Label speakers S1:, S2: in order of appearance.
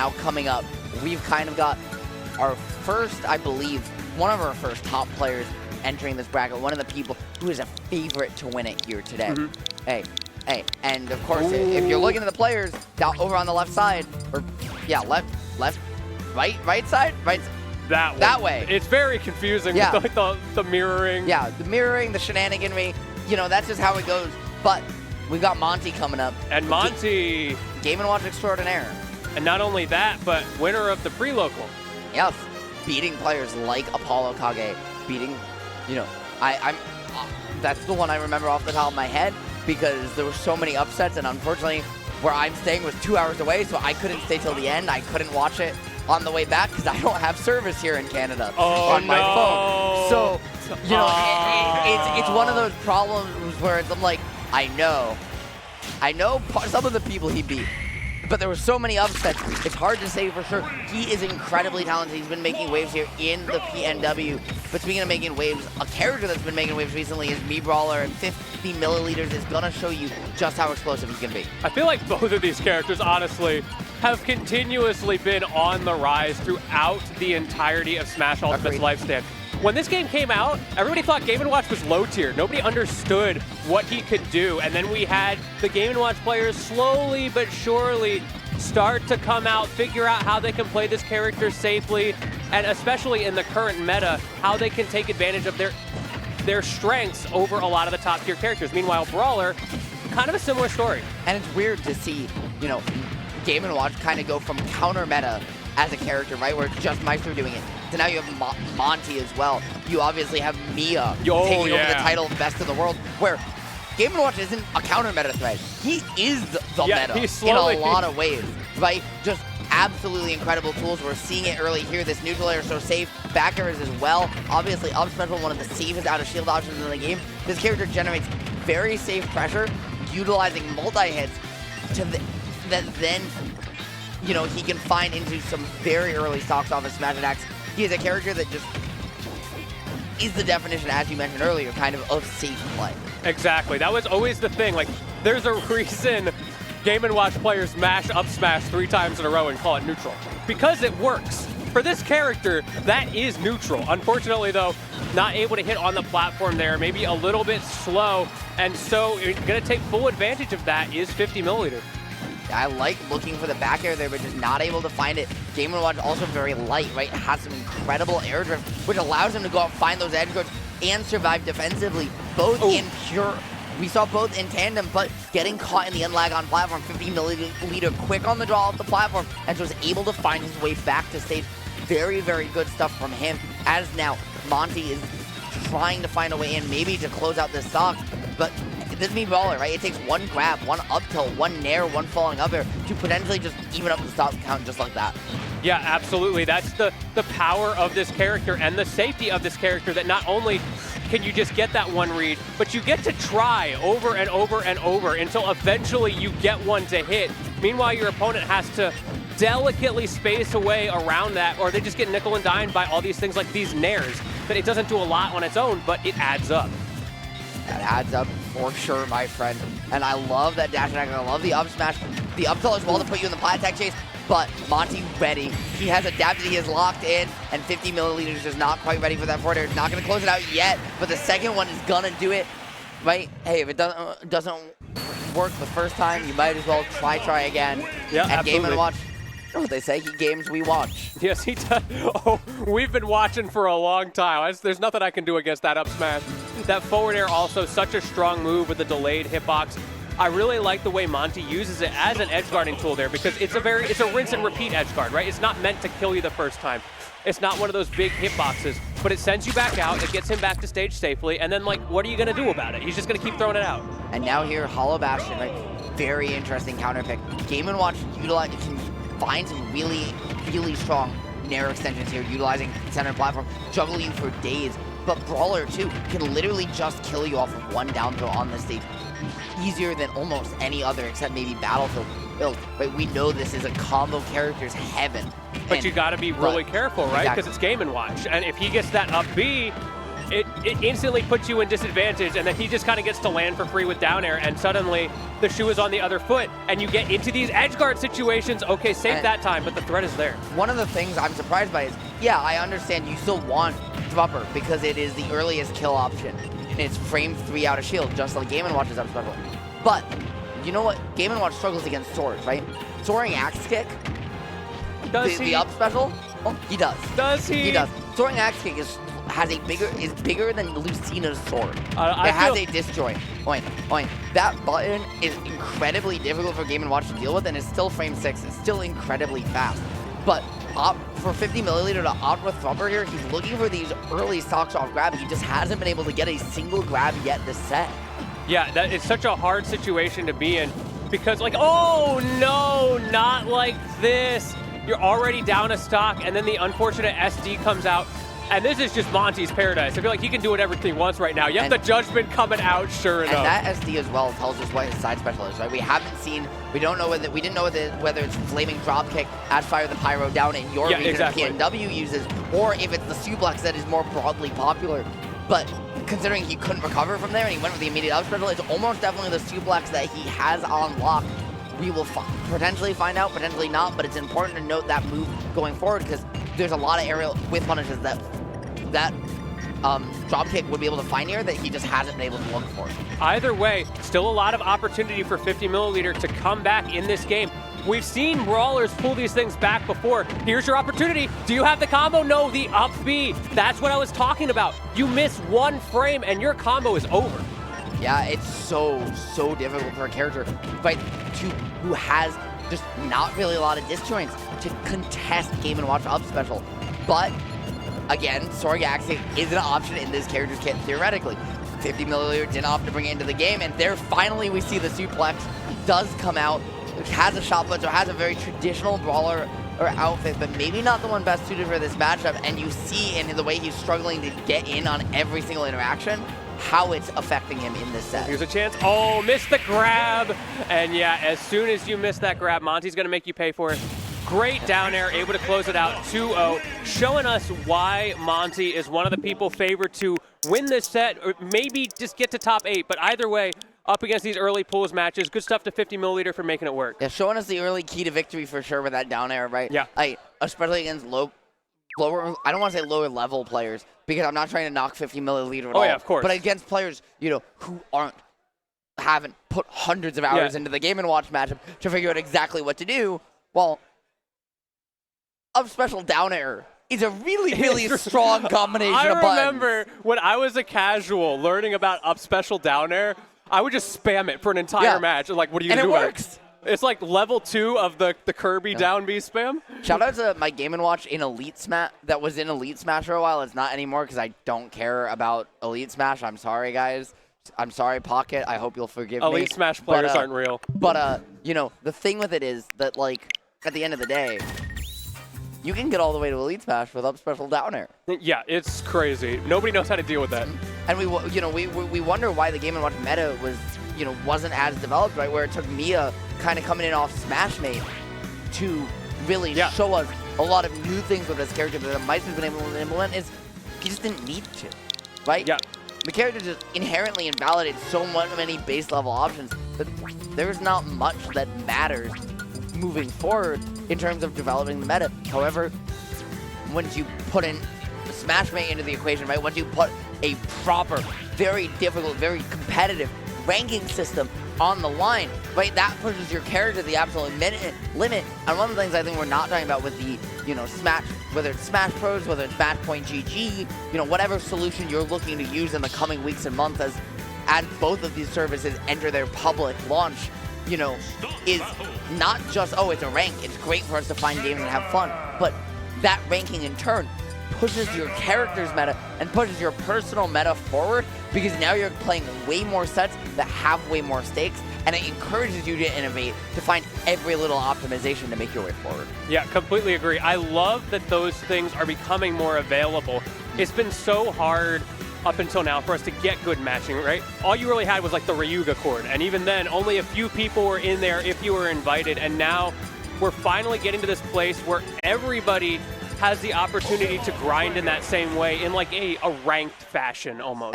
S1: now coming up, we've kind of got our first, I believe, one of our first top players entering this bracket, one of the people who is a favorite to win it here today. Hey, and of course, if you're looking at the players down over on the left side, or yeah, left, right side, that way.
S2: It's very confusing with like the mirroring.
S1: Yeah, the mirroring, the shenaniganry, you know, that's just how it goes. But we've got Monte coming up.
S2: And Monte,
S1: Game & Watch extraordinaire.
S2: And not only that, but winner of the pre-local.
S1: Yes, beating players like Apollo Kage, beating, you know, that's the one I remember off the top of my head because there were so many upsets, and unfortunately, where I'm staying was 2 hours away, so I couldn't stay till the end. I couldn't watch it on the way back because I don't have service here in Canada on my phone. So, you know, it's one of those problems where I'm like, I know some of the people he beat, but there were so many upsets, it's hard to say for sure. He is incredibly talented. He's been making waves here in the PNW. But speaking of making waves, a character that's been making waves recently is Brawler, and 50 milliliters is going to show you just how explosive he can be.
S2: I feel like both of these characters, honestly, have continuously been on the rise throughout the entirety of Smash Ultimate's lifespan. When this game came out, everybody thought Game & Watch was low tier. Nobody understood what he could do. And then we had the Game & Watch players slowly but surely start to come out, figure out how they can play this character safely, and especially in the current meta, how they can take advantage of their strengths over a lot of the top tier characters. Meanwhile, Brawler, kind of a similar story.
S1: And it's weird to see, you know, Game & Watch kind of go from counter meta as a character, right, where it's just Maestro doing it. So now you have Monte as well. You obviously have Mia taking over the title of Best in the World, where Game & Watch isn't a counter meta threat. He is the meta in a lot of ways, right? Just absolutely incredible tools. We're seeing it early here. This neutral air is so safe. Back air is as well. Obviously, up special, one of the safest out of shield options in the game. This character generates very safe pressure, utilizing multi-hits that then, you know, he can find into some very early stocks off his smash attacks. He is a character that just is the definition, as you mentioned earlier, kind of safe play.
S2: Exactly. That was always the thing. Like, there's a reason Game & Watch players mash up smash 3 times in a row and call it neutral. Because it works. For this character, that is neutral. Unfortunately, though, not able to hit on the platform there, maybe a little bit slow, and so going to take full advantage of that is 50 milliliter.
S1: I like looking for the back air there, but just not able to find it. Game & Watch also very light, right? Has some incredible air drift, which allows him to go out, find those edge guards, and survive defensively, both in pure. We saw both in tandem, but getting caught in the unlag on platform, 50 milliliter quick on the draw off the platform, and so was able to find his way back to stage. Very, very good stuff from him, as now Monte is trying to find a way in, maybe to close out this stock, but this is Brawler, right? It takes one grab, one up tilt, one nair, one falling up air to potentially just even up the stock count just like that.
S2: Yeah, absolutely. That's the power of this character and the safety of this character, that not only can you just get that one read, but you get to try over and over and over until eventually you get one to hit. Meanwhile, your opponent has to delicately space away around that, or they just get nickel and dimed by all these things like these nairs, that it doesn't do a lot on its own, but it adds up.
S1: That adds up for sure, my friend. And I love that dash attack. I love the up smash. The up tilt as well to put you in the plat attack chase. But Monte ready. He has adapted. He is locked in. And 50 milliliters is not quite ready for that forward air. Not going to close it out yet. But the second one is going to do it. Right? Hey, if it doesn't work the first time, you might as well try again.
S2: Yeah,
S1: and
S2: absolutely.
S1: Game & Watch. You know what they say? He games, we watch.
S2: Yes, he does. Oh, we've been watching for a long time. There's nothing I can do against that up smash. That forward air also such a strong move with the delayed hitbox. I really like the way Monte uses it as an edge guarding tool there, because it's a rinse and repeat edge guard, right? It's not meant to kill you the first time. It's not one of those big hitboxes, but it sends you back out, it gets him back to stage safely, and then, like, what are you going to do about it? He's just going to keep throwing it out.
S1: And now here, Hollow Bastion, right? Very interesting counter pick. Game & Watch can find some really, really strong nair extensions here, utilizing center platform, juggling you for days. But Brawler, too, can literally just kill you off of one down throw on this stage. Easier than almost any other, except maybe Battlefield build. But we know this is a combo character's heaven.
S2: But you got to be really careful, right? Because it's Game & Watch. And if he gets that up B, it instantly puts you in disadvantage, and then he just kind of gets to land for free with down air, and suddenly the shoe is on the other foot, and you get into these edge guard situations. Okay, save that time, but the threat is there.
S1: One of the things I'm surprised by is, yeah, I understand you still want Thrupper because it is the earliest kill option, and it's frame 3 out of shield, just like Game & Watch's up special. But you know what? Game & Watch struggles against swords, right? Soaring Axe Kick, the up special, oh, he does.
S2: Does he?
S1: He does. Soaring Axe Kick is bigger than Lucina's sword. It has a disjoint. That button is incredibly difficult for Game & Watch to deal with, and it's still frame 6. It's still incredibly fast. But for 50 milliliter to opt with Thumper here, he's looking for these early stocks off grab. He just hasn't been able to get a single grab yet this set.
S2: Yeah, that is such a hard situation to be in because, like, oh no, not like this. You're already down a stock, and then the unfortunate SD comes out. And this is just Monte's paradise. I feel like he can do whatever he wants right now. You have the Judgment coming out, sure enough.
S1: And that SD as well tells us what his side special is, right? We haven't seen, we didn't know whether it's Flaming Dropkick, Ash Fire the Pyro down in your region
S2: exactly.
S1: PNW uses, or if it's the suplex that is more broadly popular. But considering he couldn't recover from there and he went with the immediate up special, it's almost definitely the suplex that he has on lock. We will potentially find out, potentially not, but it's important to note that move going forward because there's a lot of aerial with punishes that dropkick would be able to find here that he just hasn't been able to look for.
S2: Either way, still a lot of opportunity for 50 milliliter to come back in this game. We've seen Brawlers pull these things back before. Here's your opportunity. Do you have the combo? No, the up B. That's what I was talking about. You miss one frame and your combo is over.
S1: Yeah, it's so difficult for a character, right, who has just not really a lot of disjoints to contest Game & Watch up special. But again, Soaring Axe Kick is an option in this character's kit theoretically. 50 milliliter didn't opt to bring it into the game, and there finally we see the suplex does come out. It has a shot put, so it has a very traditional brawler or outfit, but maybe not the one best suited for this matchup. And you see in the way he's struggling to get in on every single interaction how it's affecting him in this set.
S2: Here's a chance. Oh, missed the grab. And yeah, as soon as you miss that grab, Monte's going to make you pay for it. Great down air, able to close it out 2-0, showing us why Monte is one of the people favored to win this set, or maybe just get to top 8. But either way, up against these early pools matches, good stuff to 50 milliliter for making it work.
S1: Yeah, showing us the early key to victory for sure with that down air, right?
S2: Yeah.
S1: Especially against lower, I don't want to say lower level players, because I'm not trying to knock 50 milliliter at all.
S2: Yeah, of course.
S1: But against players, who haven't put hundreds of hours into the Game & Watch matchup to figure out exactly what to do, well, up special down air is a really strong combination of buttons.
S2: I remember when I was a casual learning about up special down air, I would just spam it for an entire match. Like, what are you going to do?
S1: And it works.
S2: It's like level 2 of the Kirby down B spam.
S1: Shout out to my Game & Watch in Elite Smash that was in Elite Smash for a while. It's not anymore because I don't care about Elite Smash. I'm sorry, guys. I'm sorry, Pocket. I hope you'll forgive me.
S2: Elite Smash players aren't real.
S1: But, the thing with it is that, like, at the end of the day, you can get all the way to Elite Smash with up special down air.
S2: Yeah, it's crazy. Nobody knows how to deal with that.
S1: And we wonder why the Game & Watch meta was, wasn't as developed, right? Where it took Mia kind of coming in off Smashmate to really show us a lot of new things with this character that Meister's been able to implement is he just didn't need to, right?
S2: Yeah.
S1: The character just inherently invalidates so many base level options that there's not much that matters moving forward in terms of developing the meta. However, once you put in Smashmate into the equation, right? Once you put a proper, very difficult, very competitive ranking system on the line, right? That pushes your character to the absolute limit. And one of the things I think we're not talking about with the, Smash, whether it's Smash Pros, whether it's Matchpoint GG, whatever solution you're looking to use in the coming weeks and months as both of these services enter their public launch, is not just, it's a rank. It's great for us to find games and have fun. But that ranking in turn pushes your character's meta and pushes your personal meta forward because now you're playing way more sets that have way more stakes, and it encourages you to innovate, to find every little optimization to make your way forward.
S2: Yeah, completely agree. I love that those things are becoming more available. It's been so hard up until now for us to get good matching, right? All you really had was like the Ryuga chord, and even then, only a few people were in there if you were invited, and now we're finally getting to this place where everybody has the opportunity to grind in that same way in like a ranked fashion almost.